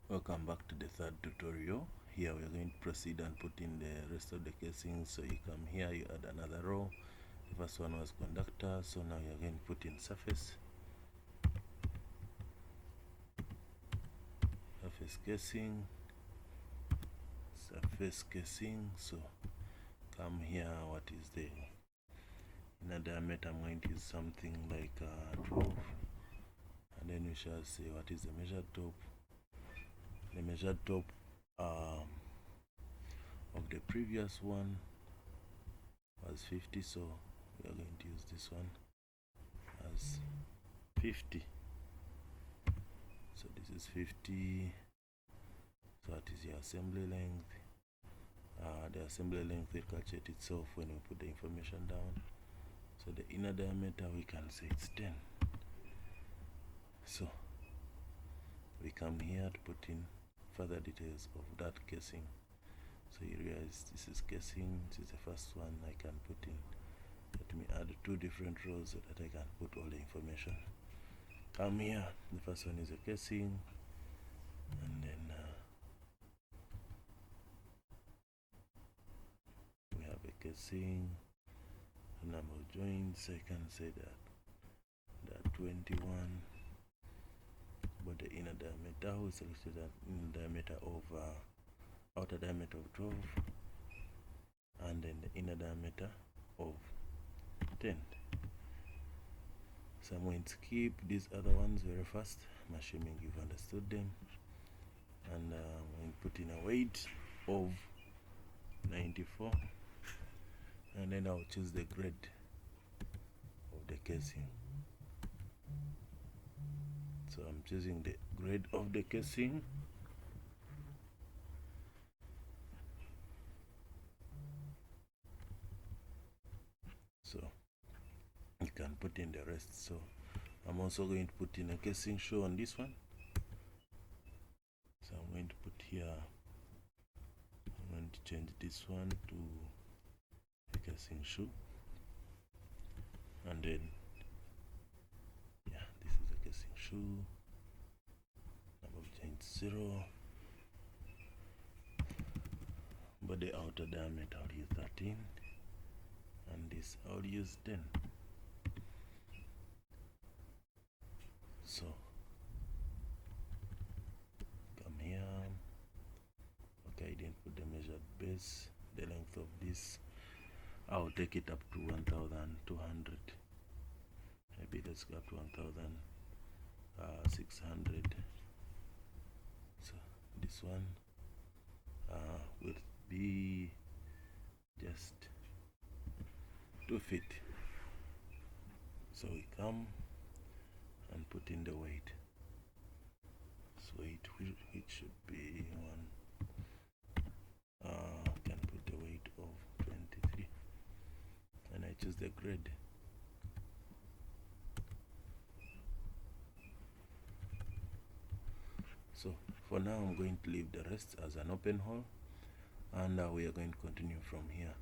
Welcome back to the third tutorial. Here we are going to proceed and put in the rest of the casing. So you come here, you add another row. The first one was conductor, so now you are going to put in surface casing, surface casing. So come here, what is the inner diameter? I'm going to use something like 12, and then we shall say what is the measured top. The measured top of the previous one was 50, so we are going to use this one as 50. So this is 50. So that is your assembly length. The assembly length will calculate itself when we put the information down. So the inner diameter, we can say it's 10. So we come here to put in further details of that casing. So you realize this is casing, this is the first one I can put in. Let me add 2 different rows so that I can put all the information. Come here, the first one is a casing, and then we have a casing, number of joints. I can say that 21, but the inner diameter, we selected an inner diameter of outer diameter of 12, and then the inner diameter of 10. So I'm going to skip these other ones very fast. I'm assuming you've understood them. And I'm going to put in a weight of 94, and then I'll choose the grade of the casing. So I'm choosing the grade of the casing. So you can put in the rest. So I'm also going to put in a casing shoe on this one. So I'm going to put here, I'm going to change this one to a casing shoe, and then yeah, this is a casing shoe. Number of joints 0, but the outer diameter I'll use 13, and this I'll use 10. So come here. Okay, I didn't put the measured base. The length of this, I'll take it up to 1,200. Maybe let's go up to 1,600. So this one will be just 2 feet. So we come and put in the weight. So it should be one. Can put the weight of 23, and I choose the grade. So for now I'm going to leave the rest as an open hole, and we are going to continue from here.